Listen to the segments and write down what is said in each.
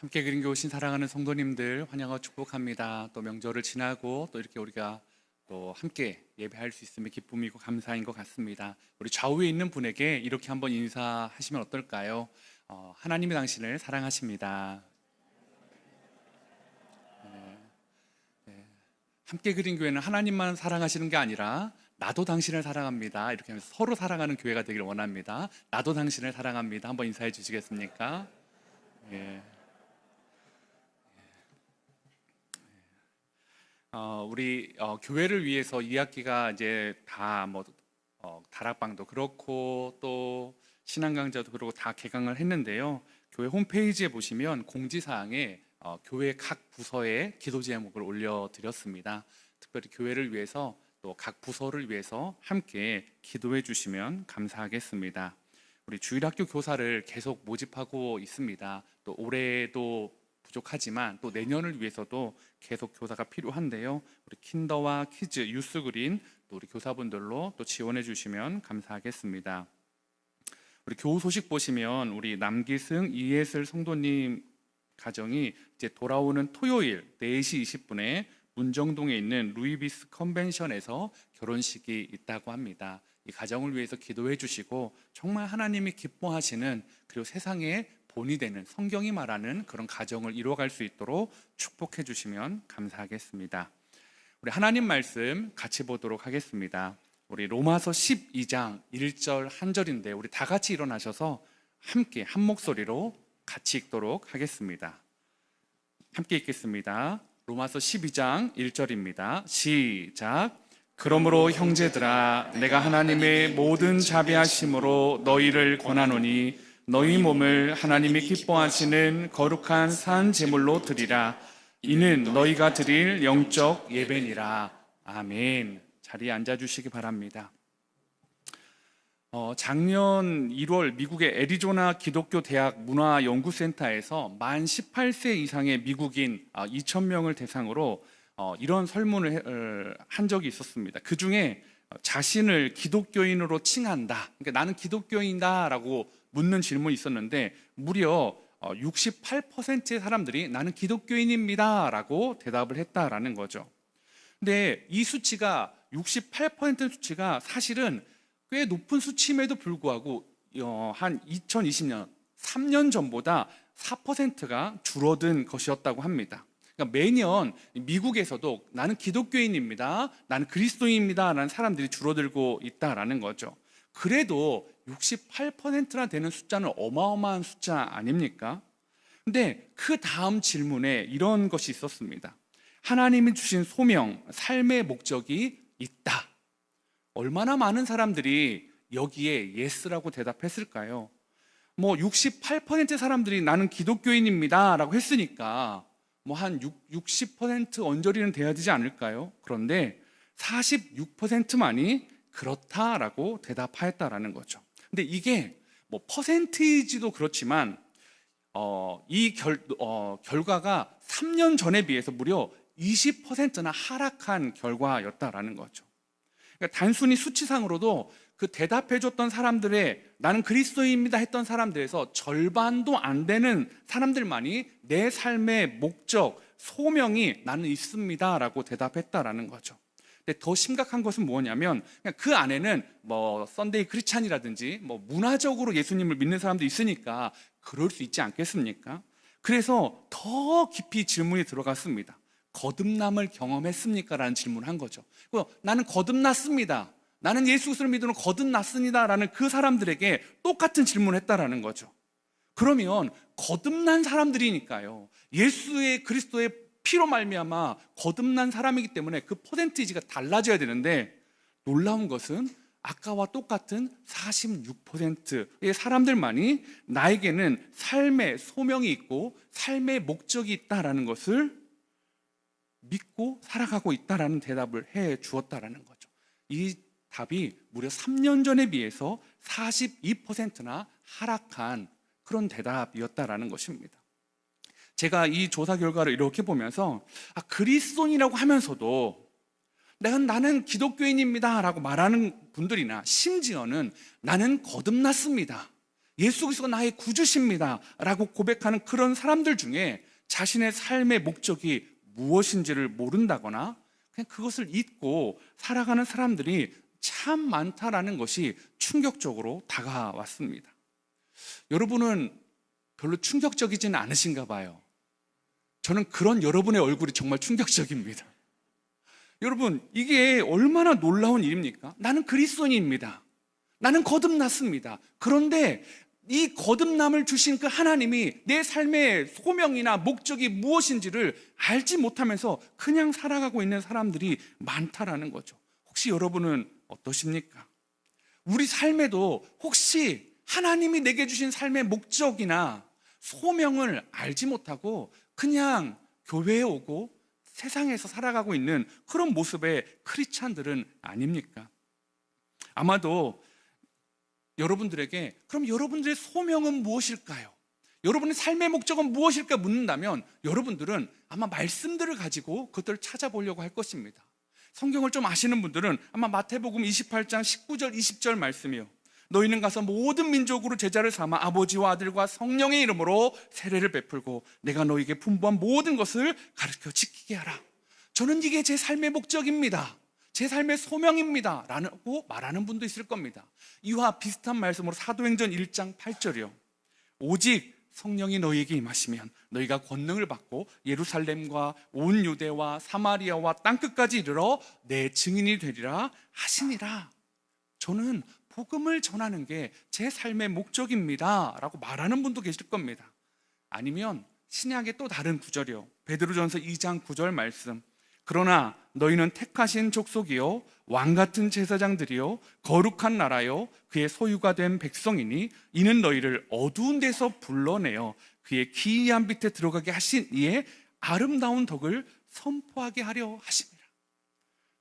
함께 그린 교회 오신 사랑하는 성도님들 환영하고 축복합니다. 또 명절을 지나고 또 이렇게 우리가 또 함께 예배할 수 있으면 기쁨이고 감사인 것 같습니다. 우리 좌우에 있는 분에게 이렇게 한번 인사하시면 어떨까요? 하나님이 당신을 사랑하십니다. 함께 그린 교회는 하나님만 사랑하시는 게 아니라 나도 당신을 사랑합니다. 이렇게 하면서 서로 사랑하는 교회가 되기를 원합니다. 나도 당신을 사랑합니다. 한번 인사해 주시겠습니까? 예. 우리 교회를 위해서 2학기가 이제 다 다락방도 그렇고 또 신앙 강좌도 그렇고 다 개강을 했는데요. 교회 홈페이지에 보시면 공지사항에 교회 각 부서의 기도 제목을 올려드렸습니다. 특별히 교회를 위해서 또 각 부서를 위해서 함께 기도해 주시면 감사하겠습니다. 우리 주일학교 교사를 계속 모집하고 있습니다. 또 올해도 부족하지만 또 내년을 위해서도 계속 교사가 필요한데요. 우리 킨더와 키즈, 유스그린 또 우리 교사분들로 또 지원해 주시면 감사하겠습니다. 우리 교우 소식 보시면 우리 남기승, 이예슬 성도님 가정이 이제 돌아오는 토요일 4시 20분에 문정동에 있는 루이비스 컨벤션에서 결혼식이 있다고 합니다. 이 가정을 위해서 기도해 주시고 정말 하나님이 기뻐하시는 그리고 세상에 본이 되는 성경이 말하는 그런 가정을 이루어갈 수 있도록 축복해 주시면 감사하겠습니다. 우리 하나님 말씀 같이 보도록 하겠습니다. 우리 로마서 12장 1절 한 절인데 우리 다 같이 일어나셔서 함께 한 목소리로 같이 읽도록 하겠습니다. 함께 읽겠습니다. 로마서 12장 1절입니다. 시작. 그러므로 형제들아 내가 하나님의 모든 자비하심으로 너희를 권하노니 너희 몸을 하나님이 기뻐하시는 거룩한 산 제물로 드리라. 이는 너희가 드릴 영적 예배니라. 아멘. 자리에 앉아주시기 바랍니다. 작년 1월 미국의 애리조나 기독교 대학 문화연구센터에서 만 18세 이상의 미국인 2,000명을 대상으로 이런 설문을 한 적이 있었습니다. 그 중에 자신을 기독교인으로 칭한다, 그러니까 나는 기독교인이다 라고 묻는 질문이 있었는데 무려 68%의 사람들이 나는 기독교인입니다 라고 대답을 했다라는 거죠. 근데 이 수치가 68% 수치가 사실은 꽤 높은 수치임에도 불구하고 한 2020년 3년 전보다 4%가 줄어든 것이었다고 합니다. 그러니까 매년 미국에서도 나는 기독교인입니다, 나는 그리스도인입니다 라는 사람들이 줄어들고 있다라는 거죠. 그래도 68%나 되는 숫자는 어마어마한 숫자 아닙니까? 근데 그 다음 질문에 이런 것이 있었습니다. 하나님이 주신 소명, 삶의 목적이 있다. 얼마나 많은 사람들이 여기에 예스라고 대답했을까요? 68% 사람들이 나는 기독교인입니다 라고 했으니까 한 60% 언저리는 돼야 되지 않을까요? 그런데 46%만이 그렇다라고 대답하였다라는 거죠. 근데 이게 퍼센테이지도 그렇지만 이 결과가 3년 전에 비해서 무려 20%나 하락한 결과였다라는 거죠. 그러니까 단순히 수치상으로도 그 대답해줬던 사람들의 나는 그리스도인입니다 했던 사람들에서 절반도 안 되는 사람들만이 내 삶의 목적, 소명이 나는 있습니다 라고 대답했다라는 거죠. 근데 더 심각한 것은 뭐냐면 그 안에는 썬데이 크리스찬이라든지 문화적으로 예수님을 믿는 사람도 있으니까 그럴 수 있지 않겠습니까? 그래서 더 깊이 질문이 들어갔습니다. 거듭남을 경험했습니까? 라는 질문을 한 거죠. 나는 거듭났습니다, 나는 예수 그리스도를 믿으면 거듭났습니다 라는 그 사람들에게 똑같은 질문을 했다라는 거죠. 그러면 거듭난 사람들이니까요, 예수의 그리스도의 피로 말미암아 거듭난 사람이기 때문에 그 퍼센티지가 달라져야 되는데 놀라운 것은 아까와 똑같은 46%의 사람들만이 나에게는 삶의 소명이 있고 삶의 목적이 있다라는 것을 믿고 살아가고 있다라는 대답을 해 주었다라는 거죠. 이 답이 무려 3년 전에 비해서 42%나 하락한 그런 대답이었다라는 것입니다. 제가 이 조사 결과를 이렇게 보면서 그리스도인이라고 하면서도 나는 기독교인입니다 라고 말하는 분들이나 심지어는 나는 거듭났습니다, 예수 그리스도가 나의 구주십니다 라고 고백하는 그런 사람들 중에 자신의 삶의 목적이 무엇인지를 모른다거나 그냥 그것을 잊고 살아가는 사람들이 참 많다라는 것이 충격적으로 다가왔습니다. 여러분은 별로 충격적이지는 않으신가 봐요. 저는 그런 여러분의 얼굴이 정말 충격적입니다. 여러분, 이게 얼마나 놀라운 일입니까? 나는 그리스도인입니다. 나는 거듭났습니다. 그런데 이 거듭남을 주신 그 하나님이 내 삶의 소명이나 목적이 무엇인지를 알지 못하면서 그냥 살아가고 있는 사람들이 많다라는 거죠. 혹시 여러분은 어떠십니까? 우리 삶에도 혹시 하나님이 내게 주신 삶의 목적이나 소명을 알지 못하고 그냥 교회에 오고 세상에서 살아가고 있는 그런 모습의 크리스찬들은 아닙니까? 아마도 여러분들에게 그럼 여러분들의 소명은 무엇일까요? 여러분의 삶의 목적은 무엇일까 묻는다면 여러분들은 아마 말씀들을 가지고 그것들을 찾아보려고 할 것입니다. 성경을 좀 아시는 분들은 아마 마태복음 28장 19절 20절 말씀이요, 너희는 가서 모든 민족으로 제자를 삼아 아버지와 아들과 성령의 이름으로 세례를 베풀고 내가 너희에게 분부한 모든 것을 가르쳐 지키게 하라. 저는 이게 제 삶의 목적입니다, 제 삶의 소명입니다 라고 말하는 분도 있을 겁니다. 이와 비슷한 말씀으로 사도행전 1장 8절이요, 오직 성령이 너희에게 임하시면 너희가 권능을 받고 예루살렘과 온 유대와 사마리아와 땅끝까지 이르러 내 증인이 되리라 하시니라. 저는 복음을 전하는 게 제 삶의 목적입니다 라고 말하는 분도 계실 겁니다. 아니면 신약의 또 다른 구절이요, 베드로전서 2장 9절 말씀, 그러나 너희는 택하신 족속이요 왕같은 제사장들이요 거룩한 나라요 그의 소유가 된 백성이니 이는 너희를 어두운 데서 불러내어 그의 기이한 빛에 들어가게 하신 이의 아름다운 덕을 선포하게 하려 하십니다.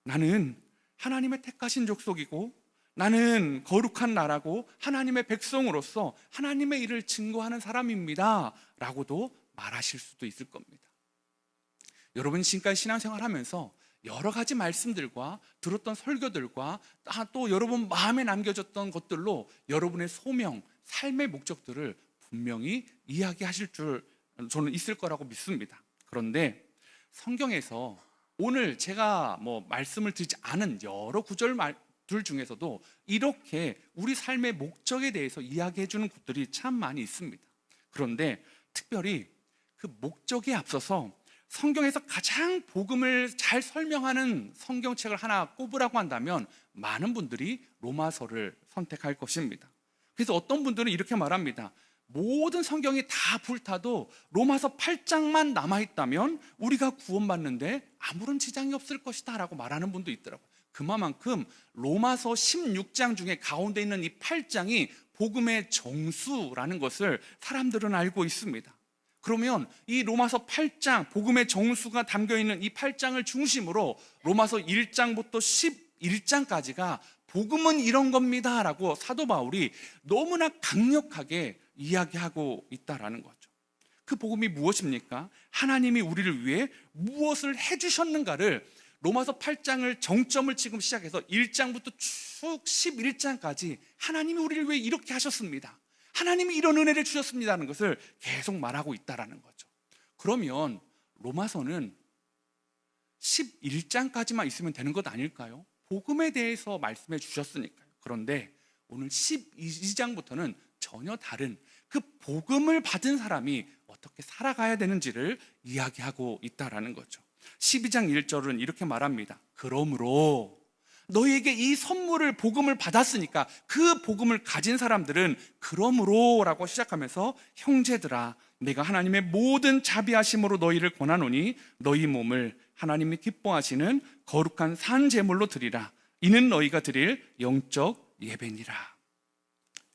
나는 하나님의 택하신 족속이고 나는 거룩한 나라고 하나님의 백성으로서 하나님의 일을 증거하는 사람입니다 라고도 말하실 수도 있을 겁니다. 여러분 지금까지 신앙생활 하면서 여러 가지 말씀들과 들었던 설교들과 또 여러분 마음에 남겨졌던 것들로 여러분의 소명, 삶의 목적들을 분명히 이야기하실 줄 저는 있을 거라고 믿습니다. 그런데 성경에서 오늘 제가 말씀을 드리지 않은 여러 구절들 중에서도 이렇게 우리 삶의 목적에 대해서 이야기해 주는 곳들이 참 많이 있습니다. 그런데 특별히 그 목적에 앞서서 성경에서 가장 복음을 잘 설명하는 성경책을 하나 꼽으라고 한다면 많은 분들이 로마서를 선택할 것입니다. 그래서 어떤 분들은 이렇게 말합니다. 모든 성경이 다 불타도 로마서 8장만 남아있다면 우리가 구원받는데 아무런 지장이 없을 것이다 라고 말하는 분도 있더라고요. 그만큼 로마서 16장 중에 가운데 있는 이 8장이 복음의 정수라는 것을 사람들은 알고 있습니다. 그러면 이 로마서 8장, 복음의 정수가 담겨있는 이 8장을 중심으로 로마서 1장부터 11장까지가 복음은 이런 겁니다 라고 사도 바울이 너무나 강력하게 이야기하고 있다라는 거죠. 그 복음이 무엇입니까? 하나님이 우리를 위해 무엇을 해주셨는가를 로마서 8장을 정점을 지금 시작해서 1장부터 쭉 11장까지 하나님이 우리를 위해 이렇게 하셨습니다, 하나님이 이런 은혜를 주셨습니다는 것을 계속 말하고 있다라는 거죠. 그러면 로마서는 11장까지만 있으면 되는 것 아닐까요? 복음에 대해서 말씀해 주셨으니까요. 그런데 오늘 12장부터는 전혀 다른 그 복음을 받은 사람이 어떻게 살아가야 되는지를 이야기하고 있다라는 거죠. 12장 1절은 이렇게 말합니다. 그러므로 너희에게 이 선물을 복음을 받았으니까 그 복음을 가진 사람들은 그러므로 라고 시작하면서 형제들아 내가 하나님의 모든 자비하심으로 너희를 권하노니 너희 몸을 하나님이 기뻐하시는 거룩한 산 제물로 드리라. 이는 너희가 드릴 영적 예배니라.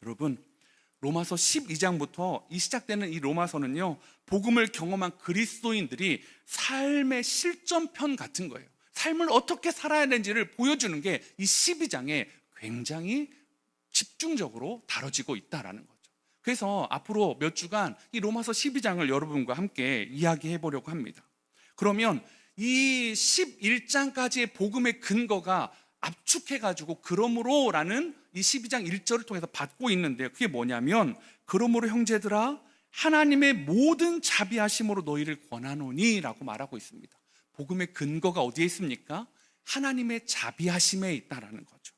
여러분 로마서 12장부터 이 시작되는 이 로마서는요 복음을 경험한 그리스도인들이 삶의 실전편 같은 거예요. 삶을 어떻게 살아야 되는지를 보여주는 게 이 12장에 굉장히 집중적으로 다뤄지고 있다는 거죠. 그래서 앞으로 몇 주간 이 로마서 12장을 여러분과 함께 이야기해 보려고 합니다. 그러면 이 11장까지의 복음의 근거가 압축해가지고 그러므로라는 이 12장 1절을 통해서 받고 있는데요. 그게 뭐냐면 그러므로 형제들아 하나님의 모든 자비하심으로 너희를 권하노니 라고 말하고 있습니다. 복음의 근거가 어디에 있습니까? 하나님의 자비하심에 있다라는 거죠.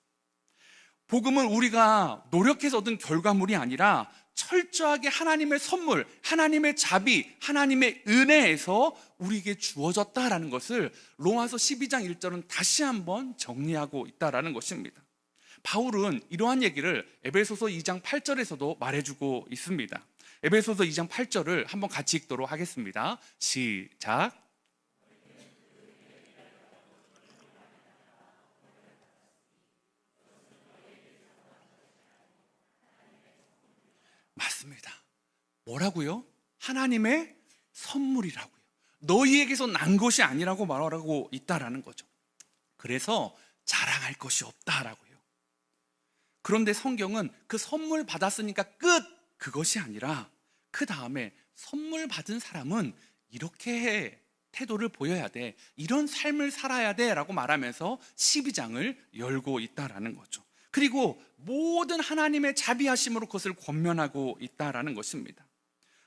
복음은 우리가 노력해서 얻은 결과물이 아니라 철저하게 하나님의 선물, 하나님의 자비, 하나님의 은혜에서 우리에게 주어졌다라는 것을 로마서 12장 1절은 다시 한번 정리하고 있다라는 것입니다. 바울은 이러한 얘기를 에베소서 2장 8절에서도 말해주고 있습니다. 에베소서 2장 8절을 한번 같이 읽도록 하겠습니다. 시작. 맞습니다. 뭐라고요? 하나님의 선물이라고요. 너희에게서 난 것이 아니라고 말하고 있다라는 거죠. 그래서 자랑할 것이 없다라고요. 그런데 성경은 그 선물 받았으니까 끝! 그것이 아니라 그 다음에 선물 받은 사람은 이렇게 태도를 보여야 돼, 이런 삶을 살아야 돼 라고 말하면서 12장을 열고 있다라는 거죠. 그리고 모든 하나님의 자비하심으로 그것을 권면하고 있다라는 것입니다.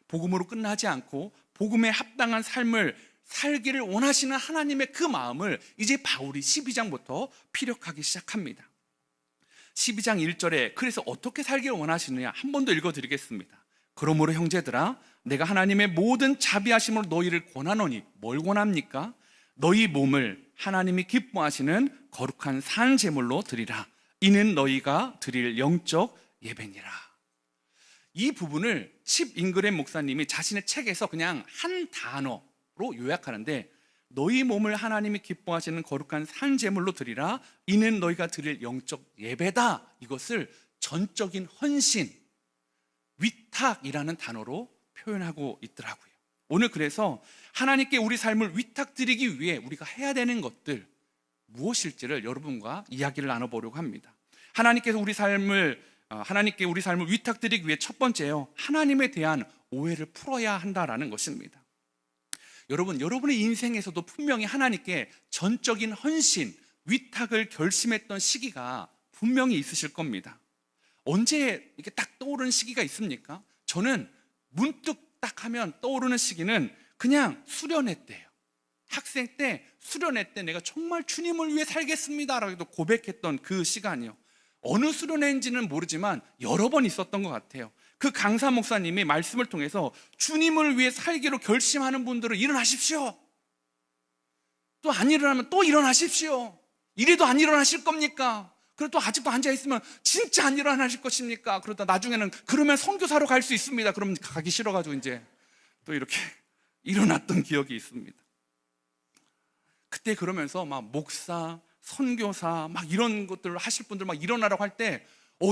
복음으로 끝나지 않고 복음에 합당한 삶을 살기를 원하시는 하나님의 그 마음을 이제 바울이 12장부터 피력하기 시작합니다. 12장 1절에 그래서 어떻게 살기를 원하시느냐 한 번 더 읽어드리겠습니다. 그러므로 형제들아 내가 하나님의 모든 자비하심으로 너희를 권하노니, 뭘 권합니까? 너희 몸을 하나님이 기뻐하시는 거룩한 산 제물로 드리라. 이는 너희가 드릴 영적 예배니라. 이 부분을 칩 잉그램 목사님이 자신의 책에서 그냥 한 단어로 요약하는데, 너희 몸을 하나님이 기뻐하시는 거룩한 산 제물로 드리라. 이는 너희가 드릴 영적 예배다. 이것을 전적인 헌신, 위탁이라는 단어로 표현하고 있더라고요. 오늘 그래서 하나님께 우리 삶을 위탁드리기 위해 우리가 해야 되는 것들 무엇일지를 여러분과 이야기를 나눠보려고 합니다. 하나님께 우리 삶을 위탁드리기 위해 첫 번째요, 하나님에 대한 오해를 풀어야 한다라는 것입니다. 여러분의 인생에서도 분명히 하나님께 전적인 헌신, 위탁을 결심했던 시기가 분명히 있으실 겁니다. 언제 이렇게 딱 떠오르는 시기가 있습니까? 저는 문득 딱 하면 떠오르는 시기는 그냥 수련회 때예요. 학생 때, 수련회 때 내가 정말 주님을 위해 살겠습니다 라고 고백했던 그 시간이요. 어느 수련회인지는 모르지만 여러 번 있었던 것 같아요. 그 강사 목사님이 말씀을 통해서 주님을 위해 살기로 결심하는 분들은 일어나십시오. 또 안 일어나면 또 일어나십시오. 이래도 안 일어나실 겁니까? 그래도 아직도 앉아있으면 진짜 안 일어나실 것입니까? 그러다 나중에는 그러면 선교사로 갈 수 있습니다. 그러면 가기 싫어가지고 이제 또 이렇게 일어났던 기억이 있습니다. 그때 그러면서 막 목사, 선교사 막 이런 것들을 하실 분들 막 일어나라고 할 때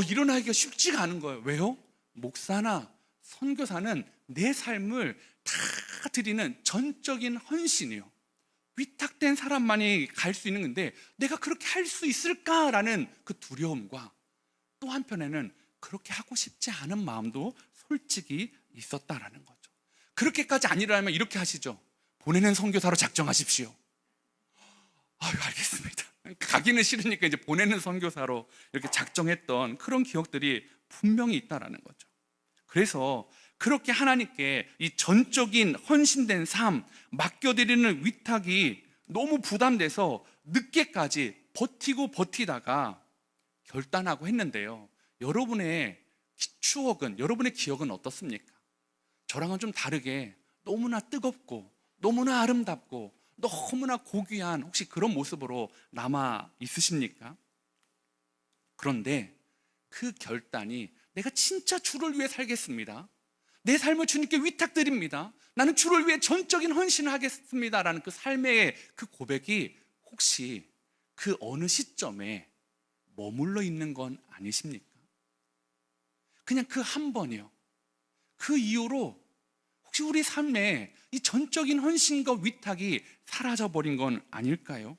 일어나기가 쉽지가 않은 거예요. 왜요? 목사나 선교사는 내 삶을 다 드리는 전적인 헌신이요, 위탁된 사람만이 갈 수 있는 건데 내가 그렇게 할 수 있을까라는 그 두려움과 또 한편에는 그렇게 하고 싶지 않은 마음도 솔직히 있었다라는 거죠. 그렇게까지 아니라면 이렇게 하시죠. 보내는 선교사로 작정하십시오. 알겠습니다. 가기는 싫으니까 이제 보내는 선교사로 이렇게 작정했던 그런 기억들이 분명히 있다라는 거죠. 그래서 그렇게 하나님께 이 전적인 헌신된 삶, 맡겨드리는 위탁이 너무 부담돼서 늦게까지 버티다가 결단하고 했는데요. 여러분의 추억은, 여러분의 기억은 어떻습니까? 저랑은 좀 다르게 너무나 뜨겁고 너무나 아름답고 너무나 고귀한 혹시 그런 모습으로 남아 있으십니까? 그런데 그 결단이 내가 진짜 주를 위해 살겠습니다, 내 삶을 주님께 위탁드립니다, 나는 주를 위해 전적인 헌신을 하겠습니다 라는 그 삶의 그 고백이 혹시 그 어느 시점에 머물러 있는 건 아니십니까? 그냥 그 한 번이요, 그 이후로 혹시 우리 삶에 이 전적인 헌신과 위탁이 사라져버린 건 아닐까요?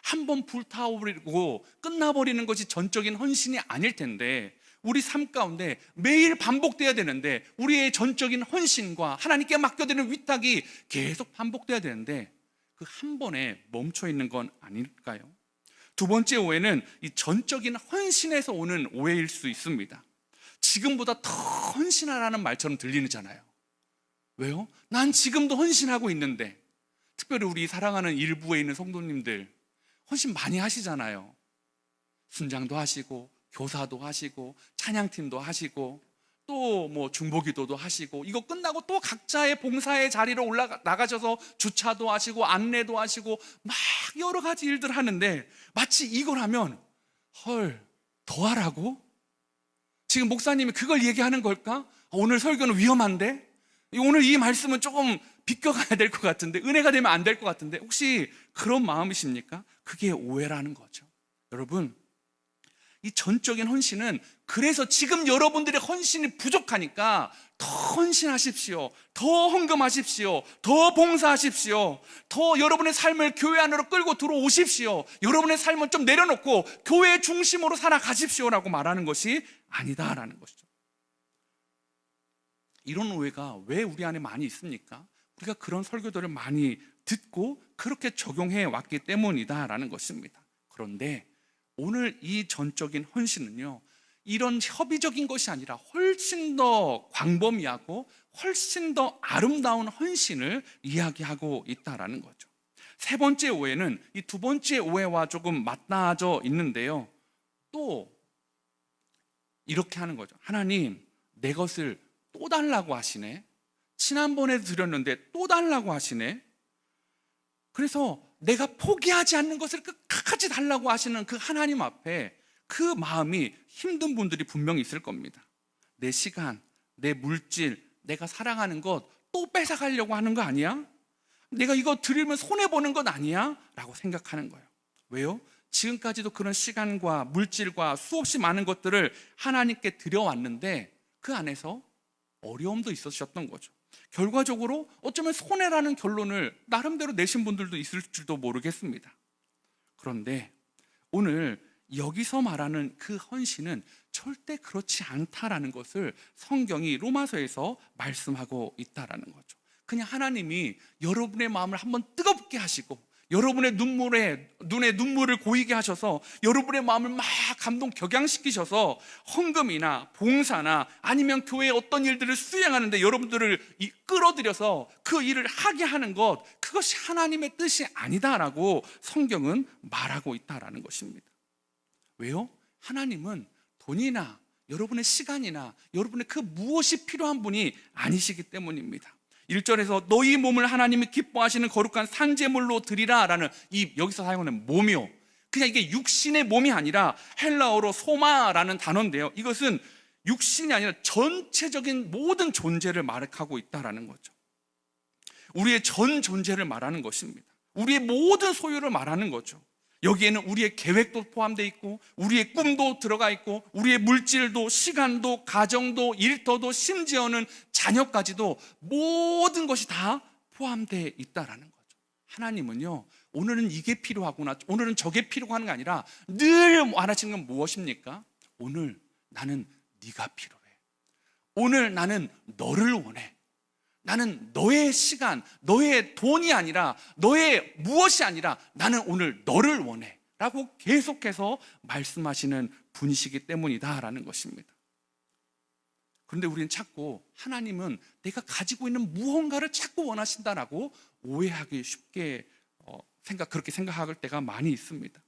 한 번 불타오르고 끝나버리는 것이 전적인 헌신이 아닐 텐데 우리 삶 가운데 매일 반복돼야 되는데, 우리의 전적인 헌신과 하나님께 맡겨드리는 위탁이 계속 반복돼야 되는데 그 한 번에 멈춰 있는 건 아닐까요? 두 번째 오해는 이 전적인 헌신에서 오는 오해일 수 있습니다. 지금보다 더 헌신하라는 말처럼 들리잖아요. 왜요? 난 지금도 헌신하고 있는데. 특별히 우리 사랑하는 일부에 있는 성도님들 헌신 많이 하시잖아요. 순장도 하시고 교사도 하시고 찬양팀도 하시고 또 뭐 중보기도도 하시고, 이거 끝나고 또 각자의 봉사의 자리로 나가셔서 주차도 하시고 안내도 하시고 막 여러 가지 일들 하는데, 마치 이걸 하면 헐, 더 하라고? 지금 목사님이 그걸 얘기하는 걸까? 오늘 설교는 위험한데? 오늘 이 말씀은 조금 비껴가야 될 것 같은데, 은혜가 되면 안 될 것 같은데, 혹시 그런 마음이십니까? 그게 오해라는 거죠. 여러분, 이 전적인 헌신은, 그래서 지금 여러분들의 헌신이 부족하니까 더 헌신하십시오. 더 헌금하십시오. 더 봉사하십시오. 더 여러분의 삶을 교회 안으로 끌고 들어오십시오. 여러분의 삶은 좀 내려놓고 교회 중심으로 살아가십시오라고 말하는 것이 아니다라는 것이죠. 이런 오해가 왜 우리 안에 많이 있습니까? 우리가 그런 설교들을 많이 듣고 그렇게 적용해 왔기 때문이다라는 것입니다. 그런데 오늘 이 전적인 헌신은요, 이런 협의적인 것이 아니라 훨씬 더 광범위하고 훨씬 더 아름다운 헌신을 이야기하고 있다라는 거죠. 세 번째 오해는 이 두 번째 오해와 조금 맞닿아져 있는데요, 또 이렇게 하는 거죠. 하나님, 내 것을 또 달라고 하시네. 지난번에 드렸는데 또 달라고 하시네. 그래서 내가 포기하지 않는 것을 끝까지 달라고 하시는 그 하나님 앞에 그 마음이 힘든 분들이 분명히 있을 겁니다. 내 시간, 내 물질, 내가 사랑하는 것 또 뺏어가려고 하는 거 아니야? 내가 이거 드리면 손해보는 것 아니야? 라고 생각하는 거예요. 왜요? 지금까지도 그런 시간과 물질과 수없이 많은 것들을 하나님께 드려왔는데 그 안에서 어려움도 있으셨던 거죠. 결과적으로 어쩌면 손해라는 결론을 나름대로 내신 분들도 있을 줄도 모르겠습니다. 그런데 오늘 여기서 말하는 그 헌신은 절대 그렇지 않다라는 것을 성경이 로마서에서 말씀하고 있다라는 거죠. 그냥 하나님이 여러분의 마음을 한번 뜨겁게 하시고 여러분의 눈에 눈물을 고이게 하셔서 여러분의 마음을 막 감동 격양시키셔서 헌금이나 봉사나 아니면 교회의 어떤 일들을 수행하는데 여러분들을 끌어들여서 그 일을 하게 하는 것, 그것이 하나님의 뜻이 아니다라고 성경은 말하고 있다라는 것입니다. 왜요? 하나님은 돈이나 여러분의 시간이나 여러분의 그 무엇이 필요한 분이 아니시기 때문입니다. 1절에서 너희 몸을 하나님이 기뻐하시는 거룩한 산제물로 드리라 라는 이 여기서 사용하는 몸이요, 그냥 이게 육신의 몸이 아니라 헬라어로 소마라는 단어인데요, 이것은 육신이 아니라 전체적인 모든 존재를 말하고 있다라는 거죠. 우리의 전 존재를 말하는 것입니다. 우리의 모든 소유를 말하는 거죠. 여기에는 우리의 계획도 포함되어 있고 우리의 꿈도 들어가 있고 우리의 물질도 시간도 가정도 일터도 심지어는 자녀까지도 모든 것이 다 포함되어 있다라는 거죠. 하나님은요, 오늘은 이게 필요하구나, 오늘은 저게 필요하는 게 아니라 늘 원하시는 건 무엇입니까? 오늘 나는 네가 필요해. 오늘 나는 너를 원해. 나는 너의 시간, 너의 돈이 아니라 너의 무엇이 아니라 나는 오늘 너를 원해 라고 계속해서 말씀하시는 분이시기 때문이다라는 것입니다. 그런데 우리는 자꾸 하나님은 내가 가지고 있는 무언가를 자꾸 원하신다라고 오해하기 쉽게 그렇게 생각할 때가 많이 있습니다.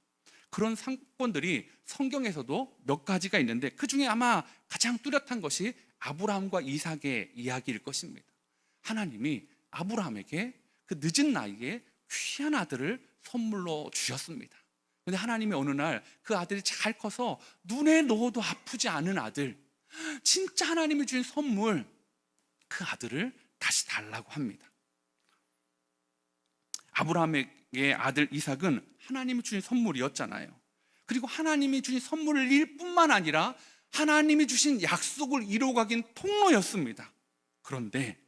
그런 사건들이 성경에서도 몇 가지가 있는데 그 중에 아마 가장 뚜렷한 것이 아브라함과 이삭의 이야기일 것입니다. 하나님이 아브라함에게 그 늦은 나이에 귀한 아들을 선물로 주셨습니다. 그런데 하나님이 어느 날 그 아들이 잘 커서 눈에 넣어도 아프지 않은 아들, 진짜 하나님이 주신 선물, 그 아들을 다시 달라고 합니다. 아브라함에게 아들 이삭은 하나님이 주신 선물이었잖아요. 그리고 하나님이 주신 선물일 뿐만 아니라 하나님이 주신 약속을 이루어가긴 통로였습니다. 그런데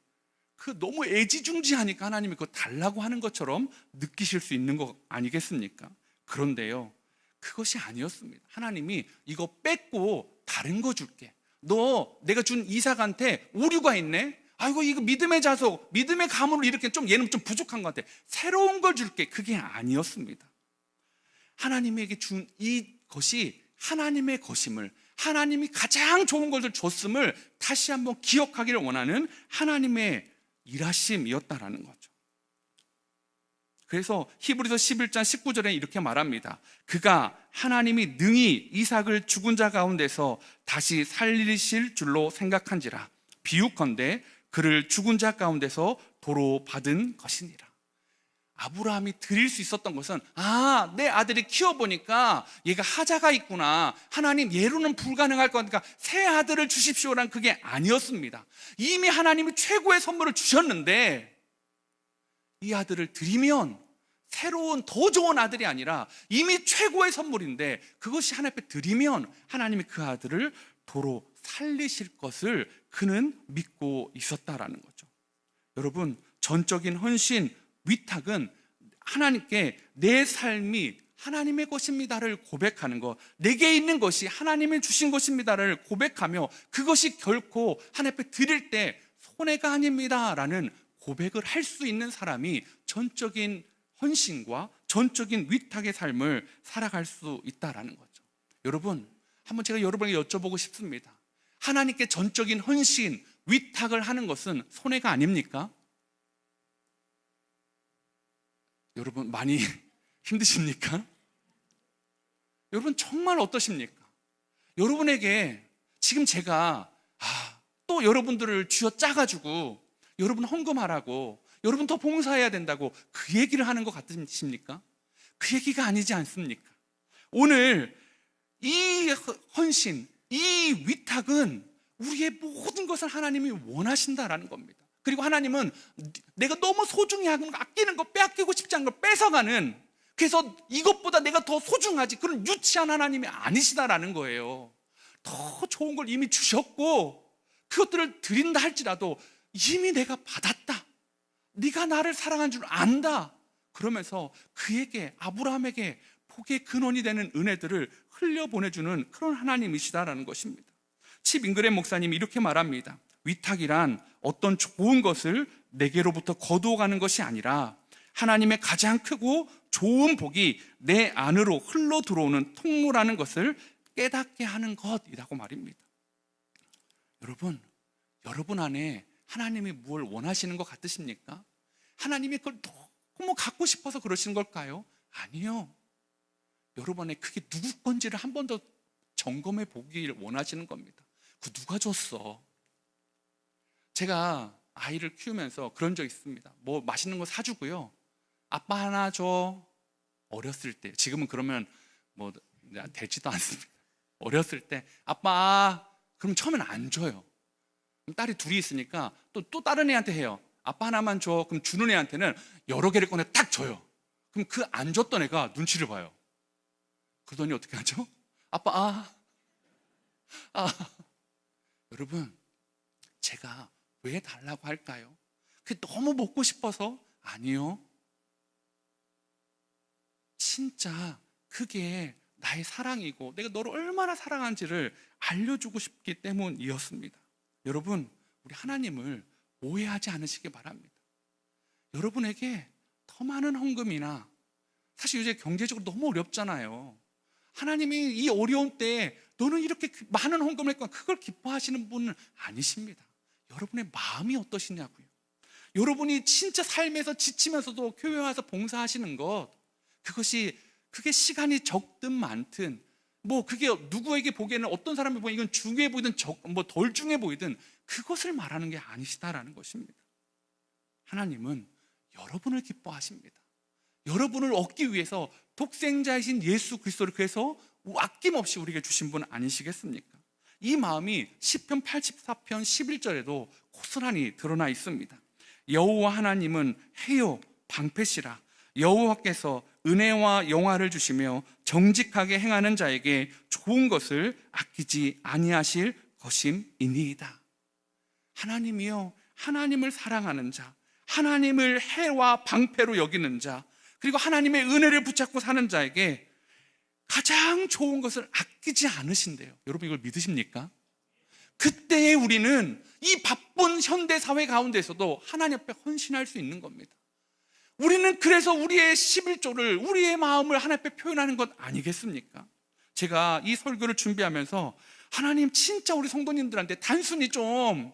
그 너무 애지중지하니까 하나님이 그거 달라고 하는 것처럼 느끼실 수 있는 거 아니겠습니까? 그런데요, 그것이 아니었습니다. 하나님이 이거 뺏고 다른 거 줄게. 너 내가 준 이삭한테 오류가 있네? 아이고, 이거 믿음의 자석, 믿음의 가문을 이렇게 좀 얘는 좀 부족한 것 같아. 새로운 걸 줄게. 그게 아니었습니다. 하나님에게 준 이것이 하나님의 것임을, 하나님이 가장 좋은 것을 줬음을 다시 한번 기억하기를 원하는 하나님의 일하심이었다라는 거죠. 그래서 히브리서 11장 19절에 이렇게 말합니다. 그가 하나님이 능히 이삭을 죽은 자 가운데서 다시 살리실 줄로 생각한지라. 비유컨대 그를 죽은 자 가운데서 도로 받은 것이니라. 아브라함이 드릴 수 있었던 것은, 내 아들이 키워보니까 얘가 하자가 있구나, 하나님 얘로는 불가능할 것 같으니까 새 아들을 주십시오라는 그게 아니었습니다. 이미 하나님이 최고의 선물을 주셨는데 이 아들을 드리면 새로운 더 좋은 아들이 아니라 이미 최고의 선물인데 그것이 하나님 앞에 드리면 하나님이 그 아들을 도로 살리실 것을 그는 믿고 있었다라는 거죠. 여러분, 전적인 헌신, 위탁은 하나님께 내 삶이 하나님의 것입니다를 고백하는 것, 내게 있는 것이 하나님이 주신 것입니다를 고백하며 그것이 결코 하나님 앞에 드릴 때 손해가 아닙니다라는 고백을 할 수 있는 사람이 전적인 헌신과 전적인 위탁의 삶을 살아갈 수 있다라는 거죠. 여러분, 한번 제가 여러분에게 여쭤보고 싶습니다. 하나님께 전적인 헌신, 위탁을 하는 것은 손해가 아닙니까? 여러분, 많이 힘드십니까? 여러분, 정말 어떠십니까? 여러분에게 지금 제가 또 여러분들을 쥐어 짜가지고 여러분 헌금하라고, 여러분 더 봉사해야 된다고 그 얘기를 하는 것 같으십니까? 그 얘기가 아니지 않습니까? 오늘 이 헌신, 이 위탁은 우리의 모든 것을 하나님이 원하신다라는 겁니다. 그리고 하나님은 내가 너무 소중히 하는 거, 아끼는 거, 빼앗기고 싶지 않은 걸 뺏어가는, 그래서 이것보다 내가 더 소중하지, 그런 유치한 하나님이 아니시다라는 거예요. 더 좋은 걸 이미 주셨고 그것들을 드린다 할지라도 이미 내가 받았다, 네가 나를 사랑한 줄 안다, 그러면서 그에게, 아브라함에게 복의 근원이 되는 은혜들을 흘려보내주는 그런 하나님이시다라는 것입니다. 칩 잉그램 목사님이 이렇게 말합니다. 위탁이란 어떤 좋은 것을 내게로부터 거두어가는 것이 아니라 하나님의 가장 크고 좋은 복이 내 안으로 흘러 들어오는 통로라는 것을 깨닫게 하는 것이라고 말입니다. 여러분 안에 하나님이 무엇을 원하시는 것 같으십니까? 하나님이 그걸 너무 갖고 싶어서 그러시는 걸까요? 아니요. 여러분 안에 그게 누구 건지를 한 번 더 점검해 보기를 원하시는 겁니다. 그 누가 줬어? 제가 아이를 키우면서 그런 적 있습니다. 뭐 맛있는 거 사주고요, 아빠 하나 줘. 어렸을 때, 지금은 그러면 뭐 되지도 않습니다. 어렸을 때 아빠, 그럼 처음엔 안 줘요. 그럼 딸이 둘이 있으니까 또 다른 애한테 해요. 아빠 하나만 줘. 그럼 주는 애한테는 여러 개를 꺼내 딱 줘요. 그럼 그 안 줬던 애가 눈치를 봐요. 그러더니 어떻게 하죠? 아빠 여러분, 제가 왜 달라고 할까요? 그게 너무 먹고 싶어서? 아니요. 진짜 그게 나의 사랑이고 내가 너를 얼마나 사랑하는지를 알려주고 싶기 때문이었습니다. 여러분, 우리 하나님을 오해하지 않으시기 바랍니다. 여러분에게 더 많은 헌금이나, 사실 요새 경제적으로 너무 어렵잖아요. 하나님이 이 어려운 때에 너는 이렇게 많은 헌금을 했고 그걸 기뻐하시는 분은 아니십니다. 여러분의 마음이 어떠시냐고요. 여러분이 진짜 삶에서 지치면서도 교회 와서 봉사하시는 것, 그게 시간이 적든 많든, 뭐 그게 누구에게 보기에는, 어떤 사람이 보기에는 이건 중요해 보이든 뭐 덜 중요해 보이든 그것을 말하는 게 아니시다라는 것입니다. 하나님은 여러분을 기뻐하십니다. 여러분을 얻기 위해서 독생자이신 예수 그리스도를 그래서 아낌없이 우리에게 주신 분 아니시겠습니까? 이 마음이 시편 84편 11절에도 고스란히 드러나 있습니다. 여호와 하나님은 해요 방패시라. 여호와께서 은혜와 영화를 주시며 정직하게 행하는 자에게 좋은 것을 아끼지 아니하실 것임이니이다. 하나님이요, 하나님을 사랑하는 자, 하나님을 해와 방패로 여기는 자, 그리고 하나님의 은혜를 붙잡고 사는 자에게 가장 좋은 것을 아끼지 않으신대요. 여러분, 이걸 믿으십니까? 그때에 우리는 이 바쁜 현대 사회 가운데서도 하나님 앞에 헌신할 수 있는 겁니다. 우리는 그래서 우리의 11조를, 우리의 마음을 하나님 앞에 표현하는 것 아니겠습니까? 제가 이 설교를 준비하면서 하나님 진짜 우리 성도님들한테 단순히 좀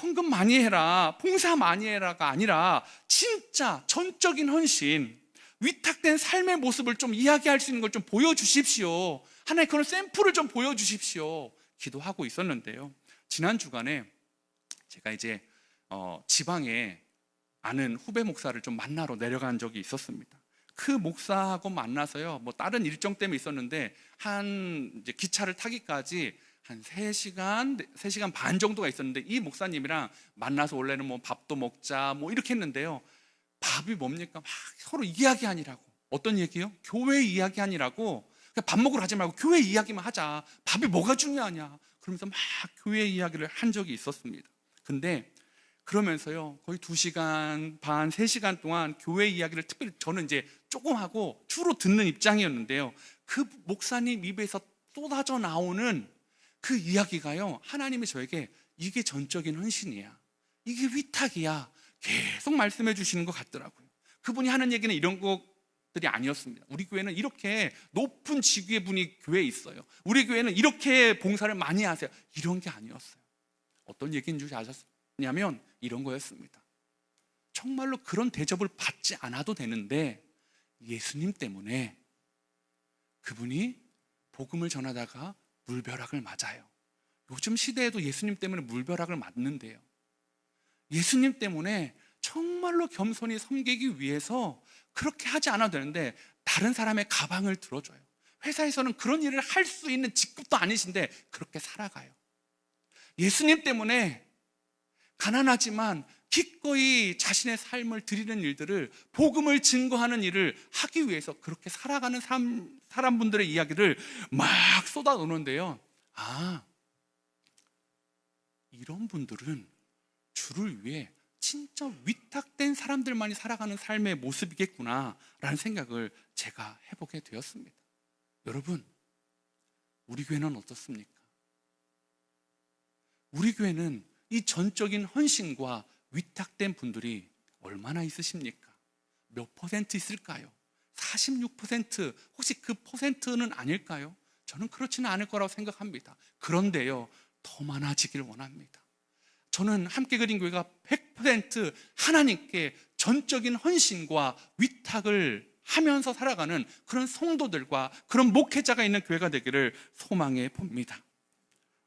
헌금 많이 해라, 봉사 많이 해라가 아니라 진짜 전적인 헌신, 위탁된 삶의 모습을 좀 이야기할 수 있는 걸 좀 보여주십시오. 하나님 그런 샘플을 좀 보여주십시오. 기도하고 있었는데요. 지난 주간에 제가 이제 지방에 아는 후배 목사를 좀 만나러 내려간 적이 있었습니다. 그 목사하고 만나서요, 뭐 다른 일정 때문에 있었는데 이제 기차를 타기까지 한 3시간 반 정도가 있었는데 이 목사님이랑 만나서 원래는 뭐 밥도 먹자 뭐 이렇게 했는데요. 밥이 뭡니까? 막 서로 이야기하니라고. 어떤 얘기요? 교회 이야기하니라고. 그냥 밥 먹으러 가지 말고 교회 이야기만 하자. 밥이 뭐가 중요하냐. 그러면서 막 교회 이야기를 한 적이 있었습니다. 근데 그러면서요, 거의 2시간 반, 3시간 동안 교회 이야기를 특별히 저는 이제 조금 하고 주로 듣는 입장이었는데요. 그 목사님 입에서 쏟아져 나오는 그 이야기가요, 하나님이 저에게 이게 전적인 헌신이야, 이게 위탁이야, 계속 말씀해 주시는 것 같더라고요. 그분이 하는 얘기는 이런 것들이 아니었습니다. 우리 교회는 이렇게 높은 직위의 분이 교회에 있어요. 우리 교회는 이렇게 봉사를 많이 하세요. 이런 게 아니었어요. 어떤 얘기인 줄 아셨냐면 이런 거였습니다. 정말로 그런 대접을 받지 않아도 되는데 예수님 때문에 그분이 복음을 전하다가 물벼락을 맞아요. 요즘 시대에도 예수님 때문에 물벼락을 맞는데요. 예수님 때문에 정말로 겸손히 섬기기 위해서 그렇게 하지 않아도 되는데 다른 사람의 가방을 들어줘요. 회사에서는 그런 일을 할 수 있는 직급도 아니신데 그렇게 살아가요. 예수님 때문에 가난하지만 기꺼이 자신의 삶을 드리는 일들을, 복음을 증거하는 일을 하기 위해서 그렇게 살아가는 사람분들의 이야기를 막 쏟아놓는데요. 아, 이런 분들은 주를 위해 진짜 위탁된 사람들만이 살아가는 삶의 모습이겠구나 라는 생각을 제가 해보게 되었습니다. 여러분, 우리 교회는 어떻습니까? 우리 교회는 이 전적인 헌신과 위탁된 분들이 얼마나 있으십니까? 몇 퍼센트 있을까요? 46%? 혹시 그 퍼센트는 아닐까요? 저는 그렇지는 않을 거라고 생각합니다. 그런데요, 더 많아지길 원합니다. 저는 함께 그린 교회가 100% 하나님께 전적인 헌신과 위탁을 하면서 살아가는 그런 성도들과 그런 목회자가 있는 교회가 되기를 소망해 봅니다.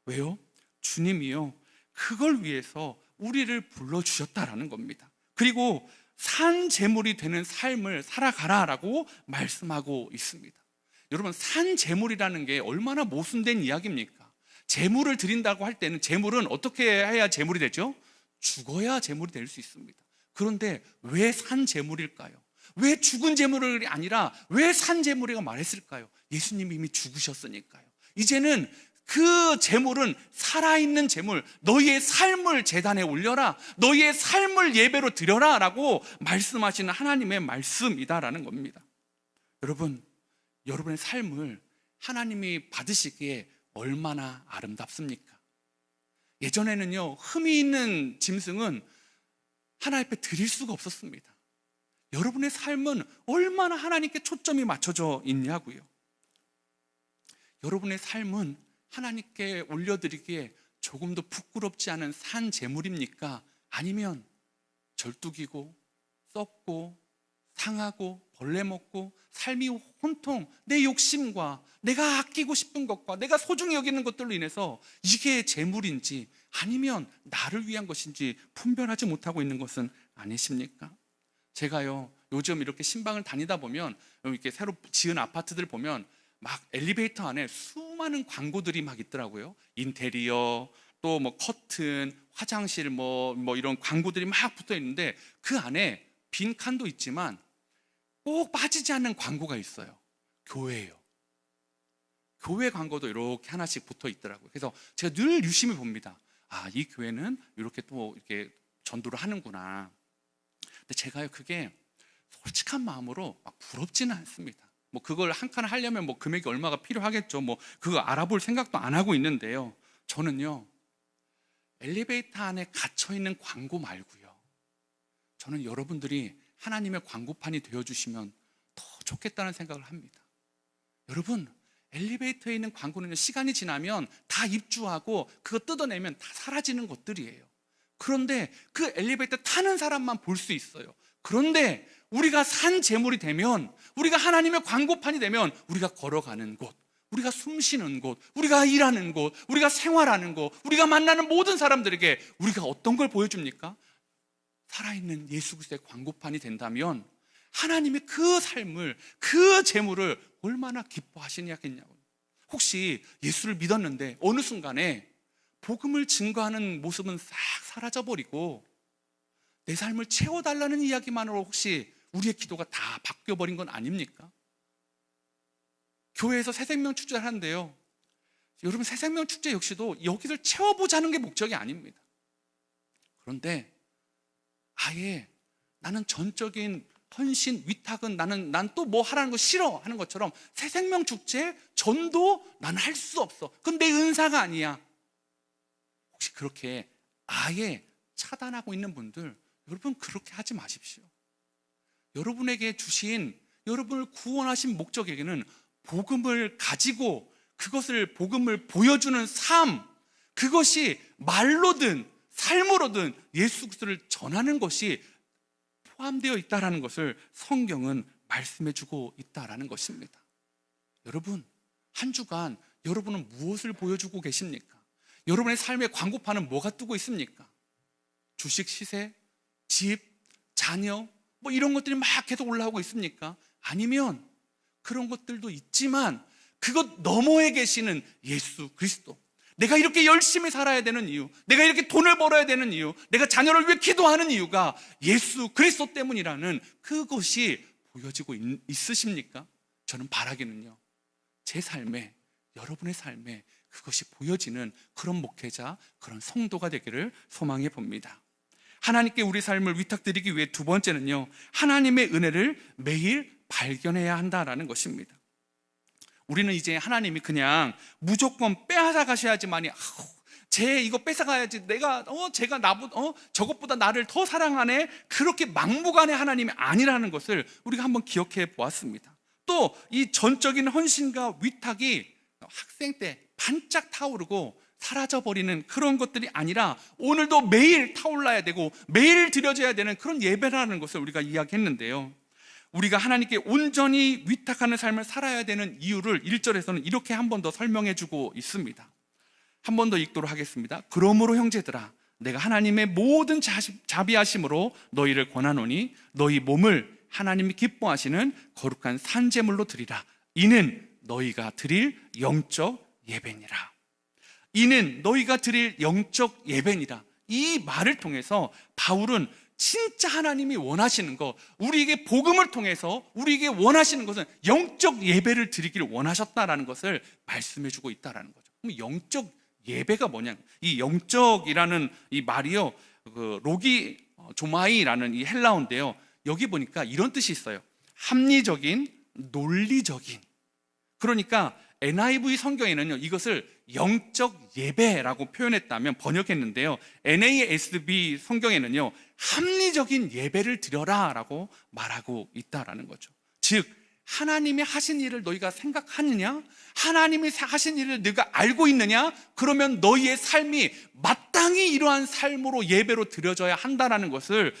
왜요? 주님이요, 그걸 위해서 우리를 불러주셨다라는 겁니다. 그리고 산 제물이 되는 삶을 살아가라라고 말씀하고 있습니다. 여러분, 산 제물이라는 게 얼마나 모순된 이야기입니까? 제물을 드린다고 할 때는 제물은 어떻게 해야 제물이 되죠? 죽어야 제물이 될 수 있습니다. 그런데 왜 산 제물일까요? 왜 죽은 제물이 아니라 왜 산 제물이라고 말했을까요? 예수님이 이미 죽으셨으니까요. 이제는 그 제물은 살아있는 제물, 너희의 삶을 제단에 올려라, 너희의 삶을 예배로 드려라 라고 말씀하시는 하나님의 말씀이다라는 겁니다. 여러분, 여러분의 삶을 하나님이 받으시기에 얼마나 아름답습니까? 예전에는요, 흠이 있는 짐승은 하나님 앞에 드릴 수가 없었습니다. 여러분의 삶은 얼마나 하나님께 초점이 맞춰져 있냐고요. 여러분의 삶은 하나님께 올려드리기에 조금도 부끄럽지 않은 산 제물입니까? 아니면 절뚝이고 썩고 상하고 벌레 먹고 삶이 혼통, 내 욕심과 내가 아끼고 싶은 것과 내가 소중히 여기는 것들로 인해서 이게 제물인지 아니면 나를 위한 것인지 분별하지 못하고 있는 것은 아니십니까? 제가요, 요즘 이렇게 신방을 다니다 보면 이렇게 새로 지은 아파트들 보면 막 엘리베이터 안에 수많은 광고들이 막 있더라고요. 인테리어, 또 뭐 커튼, 화장실 뭐 이런 광고들이 막 붙어 있는데 그 안에 빈 칸도 있지만 꼭 빠지지 않는 광고가 있어요. 교회예요. 교회 광고도 이렇게 하나씩 붙어 있더라고요. 그래서 제가 늘 유심히 봅니다. 아, 이 교회는 이렇게 또 이렇게 전도를 하는구나. 근데 제가요, 그게 솔직한 마음으로 막 부럽지는 않습니다. 뭐 그걸 한 칸을 하려면 뭐 금액이 얼마가 필요하겠죠. 뭐 그거 알아볼 생각도 안 하고 있는데요. 저는요, 엘리베이터 안에 갇혀 있는 광고 말고요, 저는 여러분들이 하나님의 광고판이 되어주시면 더 좋겠다는 생각을 합니다. 여러분, 엘리베이터에 있는 광고는 시간이 지나면 다 입주하고 그거 뜯어내면 다 사라지는 것들이에요. 그런데 그 엘리베이터 타는 사람만 볼 수 있어요. 그런데 우리가 산 재물이 되면, 우리가 하나님의 광고판이 되면, 우리가 걸어가는 곳, 우리가 숨쉬는 곳, 우리가 일하는 곳, 우리가 생활하는 곳, 우리가 만나는 모든 사람들에게 우리가 어떤 걸 보여줍니까? 살아있는 예수 그리스도의 광고판이 된다면 하나님이 그 삶을, 그 재물을 얼마나 기뻐하시냐겠냐고요. 혹시 예수를 믿었는데 어느 순간에 복음을 증거하는 모습은 싹 사라져버리고 내 삶을 채워달라는 이야기만으로 혹시 우리의 기도가 다 바뀌어버린 건 아닙니까? 교회에서 새생명 축제를 하는데요, 여러분, 새생명 축제 역시도 여기를 채워보자는 게 목적이 아닙니다. 그런데 아예 나는 전적인 헌신, 위탁은 난 또 뭐 하라는 거 싫어 하는 것처럼 새생명 축제, 전도 나는 할 수 없어, 그건 내 은사가 아니야, 혹시 그렇게 아예 차단하고 있는 분들, 여러분 그렇게 하지 마십시오. 여러분에게 주신, 여러분을 구원하신 목적에게는 복음을 가지고 그것을, 복음을 보여주는 삶, 그것이 말로든 삶으로든 예수 그리스도를 전하는 것이 포함되어 있다는 것을 성경은 말씀해 주고 있다는 것입니다. 여러분, 한 주간 여러분은 무엇을 보여주고 계십니까? 여러분의 삶의 광고판은 뭐가 뜨고 있습니까? 주식 시세, 집, 자녀, 뭐 이런 것들이 막 계속 올라오고 있습니까? 아니면 그런 것들도 있지만 그것 너머에 계시는 예수 그리스도, 내가 이렇게 열심히 살아야 되는 이유, 내가 이렇게 돈을 벌어야 되는 이유, 내가 자녀를 위해 기도하는 이유가 예수 그리스도 때문이라는 그것이 보여지고 있으십니까? 저는 바라기는요, 제 삶에, 여러분의 삶에 그것이 보여지는 그런 목회자, 그런 성도가 되기를 소망해 봅니다. 하나님께 우리 삶을 위탁드리기 위해 두 번째는요, 하나님의 은혜를 매일 발견해야 한다라는 것입니다. 우리는 이제 하나님이 그냥 무조건 빼앗아 가셔야지만이, 쟤 이거 뺏어가야지, 제가 저것보다 나를 더 사랑하네, 그렇게 막무가내 하나님이 아니라는 것을 우리가 한번 기억해 보았습니다. 또 이 전적인 헌신과 위탁이 학생 때 반짝 타오르고 사라져버리는 그런 것들이 아니라 오늘도 매일 타올라야 되고 매일 드려져야 되는 그런 예배라는 것을 우리가 이야기했는데요, 우리가 하나님께 온전히 위탁하는 삶을 살아야 되는 이유를 1절에서는 이렇게 한 번 더 설명해 주고 있습니다. 한 번 더 읽도록 하겠습니다. 그러므로 형제들아, 내가 하나님의 모든 자비하심으로 너희를 권하노니 너희 몸을 하나님이 기뻐하시는 거룩한 산제물로 드리라. 이는 너희가 드릴 영적 예배니라. 이는 너희가 드릴 영적 예배니라. 이 말을 통해서 바울은 진짜 하나님이 원하시는 것, 우리에게 복음을 통해서 우리에게 원하시는 것은 영적 예배를 드리기를 원하셨다라는 것을 말씀해 주고 있다라는 거죠. 그럼 영적 예배가 뭐냐? 이 영적이라는 이 말이요, 로기 조마이라는 이 헬라어인데요, 여기 보니까 이런 뜻이 있어요. 합리적인, 논리적인. 그러니까 NIV 성경에는요, 이것을 영적 예배라고 표현했다면, 번역했는데요, NASB 성경에는요, 합리적인 예배를 드려라 라고 말하고 있다라는 거죠. 즉, 하나님이 하신 일을 너희가 생각하느냐? 하나님이 하신 일을 네가 알고 있느냐? 그러면 너희의 삶이 마땅히 이러한 삶으로 예배로 드려져야 한다라는 것을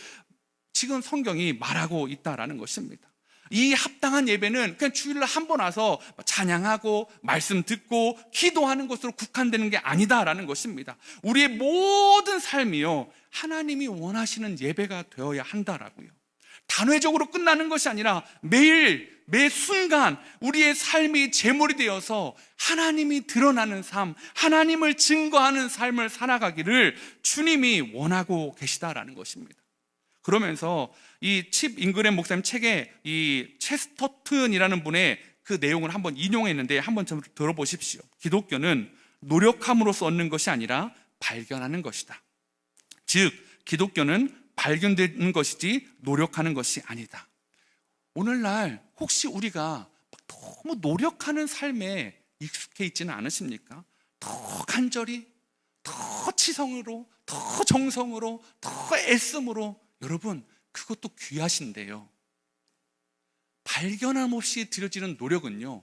지금 성경이 말하고 있다라는 것입니다. 이 합당한 예배는 그냥 주일날 한 번 와서 찬양하고 말씀 듣고 기도하는 것으로 국한되는 게 아니다라는 것입니다. 우리의 모든 삶이요, 하나님이 원하시는 예배가 되어야 한다라고요. 단회적으로 끝나는 것이 아니라 매일 매 순간 우리의 삶이 제물이 되어서 하나님이 드러나는 삶, 하나님을 증거하는 삶을 살아가기를 주님이 원하고 계시다라는 것입니다. 그러면서 이 칩 잉그램 목사님 책에 이 체스터튼이라는 분의 그 내용을 한번 인용했는데 한번 좀 들어보십시오. 기독교는 노력함으로써 얻는 것이 아니라 발견하는 것이다. 즉, 기독교는 발견되는 것이지 노력하는 것이 아니다. 오늘날 혹시 우리가 너무 노력하는 삶에 익숙해 있지는 않으십니까? 더 간절히, 더 치성으로, 더 정성으로, 더 애씀으로. 여러분, 그것도 귀하신데요, 발견함 없이 들여지는 노력은요,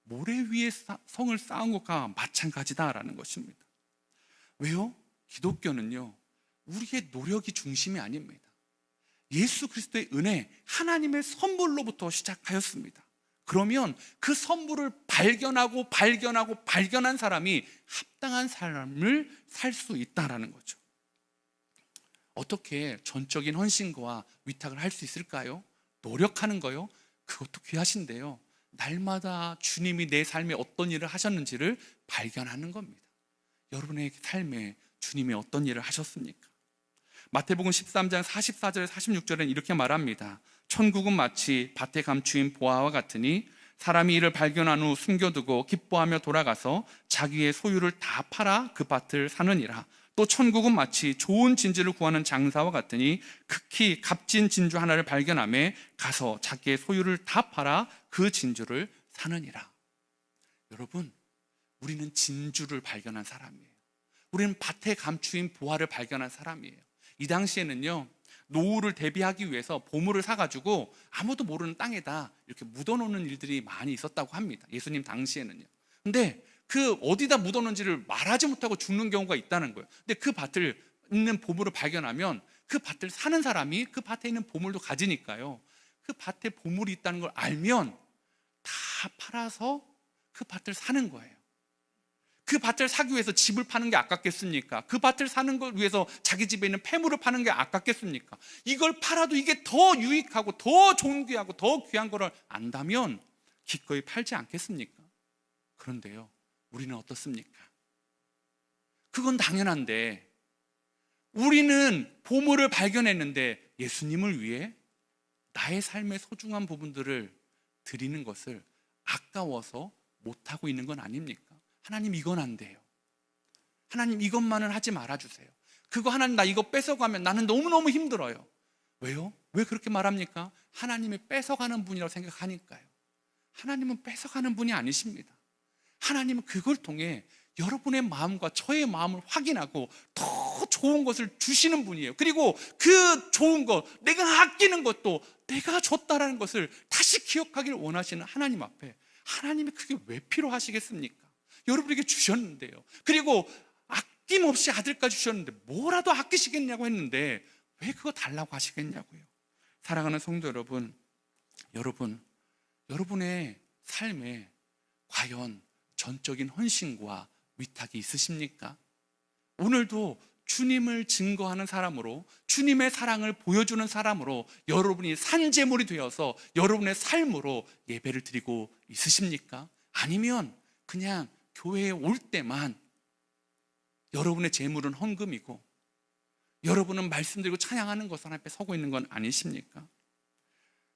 모래 위에 성을 쌓은 것과 마찬가지다라는 것입니다. 왜요? 기독교는요, 우리의 노력이 중심이 아닙니다. 예수 그리스도의 은혜, 하나님의 선물로부터 시작하였습니다. 그러면 그 선물을 발견한 사람이 합당한 삶을 살 수 있다라는 거죠. 어떻게 전적인 헌신과 위탁을 할 수 있을까요? 노력하는 거요? 그것도 귀하신데요, 날마다 주님이 내 삶에 어떤 일을 하셨는지를 발견하는 겁니다. 여러분의 삶에 주님이 어떤 일을 하셨습니까? 마태복음 13장 44절 46절에는 이렇게 말합니다. 천국은 마치 밭에 감추인 보화와 같으니 사람이 이를 발견한 후 숨겨두고 기뻐하며 돌아가서 자기의 소유를 다 팔아 그 밭을 사느니라. 또 천국은 마치 좋은 진주를 구하는 장사와 같으니 극히 값진 진주 하나를 발견하며 가서 자기의 소유를 다 팔아 그 진주를 사느니라. 여러분, 우리는 진주를 발견한 사람이에요. 우리는 밭에 감추인 보화를 발견한 사람이에요. 이 당시에는요, 노후를 대비하기 위해서 보물을 사가지고 아무도 모르는 땅에다 이렇게 묻어놓는 일들이 많이 있었다고 합니다. 예수님 당시에는요. 근데 그 어디다 묻어놓은지를 말하지 못하고 죽는 경우가 있다는 거예요. 근데 그 밭을 있는 보물을 발견하면 그 밭을 사는 사람이 그 밭에 있는 보물도 가지니까요, 그 밭에 보물이 있다는 걸 알면 다 팔아서 그 밭을 사는 거예요. 그 밭을 사기 위해서 집을 파는 게 아깝겠습니까? 그 밭을 사는 걸 위해서 자기 집에 있는 폐물을 파는 게 아깝겠습니까? 이걸 팔아도 이게 더 유익하고 더 존귀하고 더 귀한 거를 안다면 기꺼이 팔지 않겠습니까? 그런데요, 우리는 어떻습니까? 그건 당연한데 우리는 보물을 발견했는데 예수님을 위해 나의 삶의 소중한 부분들을 드리는 것을 아까워서 못하고 있는 건 아닙니까? 하나님, 이건 안 돼요. 하나님, 이것만은 하지 말아주세요. 그거 하나님, 나 이거 뺏어가면 나는 너무너무 힘들어요. 왜요? 왜 그렇게 말합니까? 하나님이 뺏어가는 분이라고 생각하니까요. 하나님은 뺏어가는 분이 아니십니다. 하나님은 그걸 통해 여러분의 마음과 저의 마음을 확인하고 더 좋은 것을 주시는 분이에요. 그리고 그 좋은 것, 내가 아끼는 것도 내가 줬다라는 것을 다시 기억하기를 원하시는 하나님 앞에 하나님이 그게 왜 필요하시겠습니까? 여러분에게 주셨는데요. 그리고 아낌없이 아들까지 주셨는데 뭐라도 아끼시겠냐고 했는데 왜 그거 달라고 하시겠냐고요. 사랑하는 성도 여러분, 여러분의 삶에 과연 전적인 헌신과 위탁이 있으십니까? 오늘도 주님을 증거하는 사람으로, 주님의 사랑을 보여주는 사람으로 여러분이 산제물이 되어서 여러분의 삶으로 예배를 드리고 있으십니까? 아니면 그냥 교회에 올 때만 여러분의 재물은 헌금이고 여러분은 말씀드리고 찬양하는 것 앞에 서고 있는 건 아니십니까?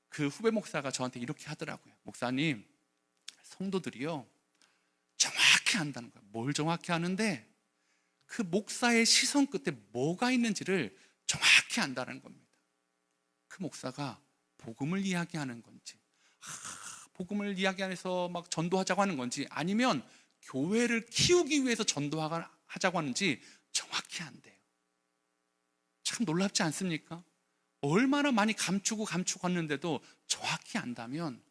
그 후배 목사가 저한테 이렇게 하더라고요. 목사님, 성도들이요, 정확히 안다는 거예요. 뭘 정확히 아는데 그 목사의 시선 끝에 뭐가 있는지를 정확히 안다는 겁니다. 그 목사가 복음을 이야기하는 건지, 복음을 이야기해서 막 전도하자고 하는 건지, 아니면 교회를 키우기 위해서 전도하자고 하는지 정확히 안 돼요. 참 놀랍지 않습니까? 얼마나 많이 감추고 갔는데도 정확히 안다면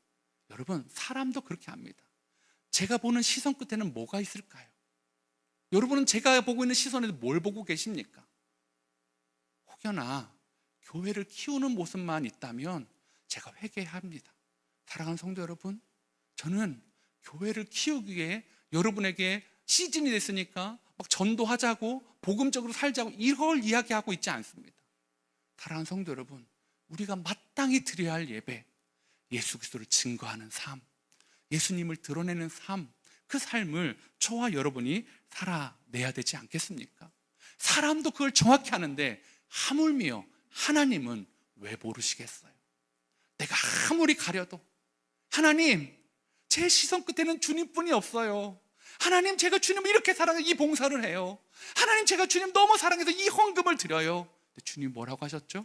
여러분, 사람도 그렇게 합니다. 제가 보는 시선 끝에는 뭐가 있을까요? 여러분은 제가 보고 있는 시선에도 뭘 보고 계십니까? 혹여나 교회를 키우는 모습만 있다면 제가 회개합니다. 사랑하는 성도 여러분, 저는 교회를 키우기 위해 여러분에게 시즌이 됐으니까 막 전도하자고 복음적으로 살자고 이걸 이야기하고 있지 않습니다. 사랑하는 성도 여러분, 우리가 마땅히 드려야 할 예배, 예수 그리스도를 증거하는 삶, 예수님을 드러내는 삶, 그 삶을 저와 여러분이 살아내야 되지 않겠습니까? 사람도 그걸 정확히 하는데 하물며 하나님은 왜 모르시겠어요? 내가 아무리 가려도 하나님, 제 시선 끝에는 주님뿐이 없어요. 하나님, 제가 주님을 이렇게 사랑해서 이 봉사를 해요. 하나님, 제가 주님 너무 사랑해서 이 헌금을 드려요. 근데 주님 뭐라고 하셨죠?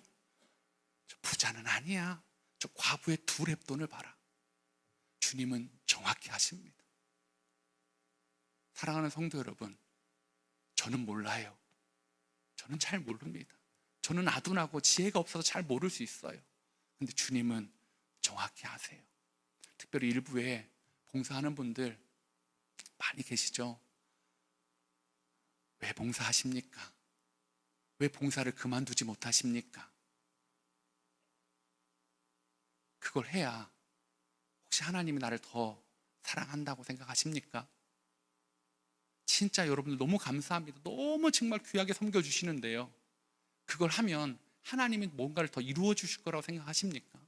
저 부자는 아니야. 저 과부의 2렙돈을 봐라. 주님은 정확히 하십니다. 사랑하는 성도 여러분, 저는 몰라요. 저는 잘 모릅니다. 저는 아둔하고 지혜가 없어서 잘 모를 수 있어요. 근데 주님은 정확히 아세요. 특별히 일부에 봉사하는 분들 많이 계시죠? 왜 봉사하십니까? 왜 봉사를 그만두지 못하십니까? 그걸 해야 혹시 하나님이 나를 더 사랑한다고 생각하십니까? 진짜 여러분들 너무 감사합니다. 너무 정말 귀하게 섬겨주시는데요, 그걸 하면 하나님이 뭔가를 더 이루어 주실 거라고 생각하십니까?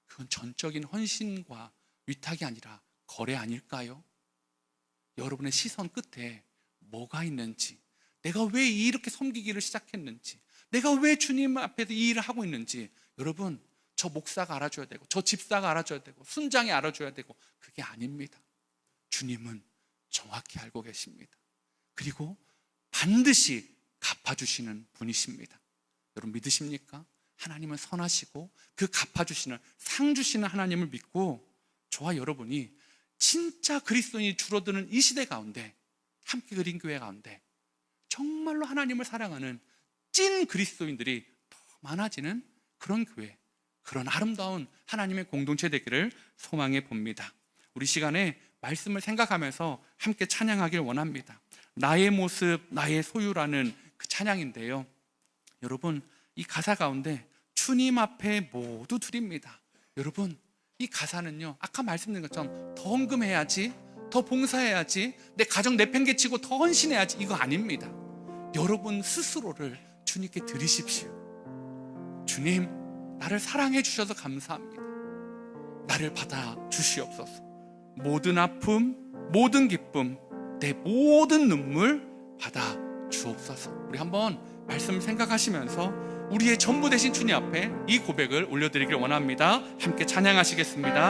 그건 전적인 헌신과 위탁이 아니라 거래 아닐까요? 여러분의 시선 끝에 뭐가 있는지, 내가 왜 이렇게 섬기기를 시작했는지, 내가 왜 주님 앞에서 이 일을 하고 있는지, 여러분, 저 목사가 알아줘야 되고, 저 집사가 알아줘야 되고, 순장이 알아줘야 되고, 그게 아닙니다. 주님은 정확히 알고 계십니다. 그리고 반드시 갚아주시는 분이십니다. 여러분 믿으십니까? 하나님은 선하시고 그 갚아주시는, 상 주시는 하나님을 믿고 저와 여러분이 진짜 그리스도인이 줄어드는 이 시대 가운데, 함께 그린 교회 가운데 정말로 하나님을 사랑하는 찐 그리스도인들이 더 많아지는 그런 교회, 그런 아름다운 하나님의 공동체 되기를 소망해 봅니다. 우리 시간에 말씀을 생각하면서 함께 찬양하길 원합니다. 나의 모습 나의 소유라는 그 찬양인데요, 여러분 이 가사 가운데 주님 앞에 모두 드립니다. 여러분 이 가사는요, 아까 말씀드린 것처럼 더 헌금해야지, 더 봉사해야지, 내 가정 내팽개치고 더 헌신해야지, 이거 아닙니다. 여러분 스스로를 주님께 드리십시오. 주님, 나를 사랑해 주셔서 감사합니다. 나를 받아 주시옵소서. 모든 아픔, 모든 기쁨, 내 모든 눈물 받아 주옵소서. 우리 한번 말씀을 생각하시면서 우리의 전부 되신 주님 앞에 이 고백을 올려드리길 원합니다. 함께 찬양하시겠습니다.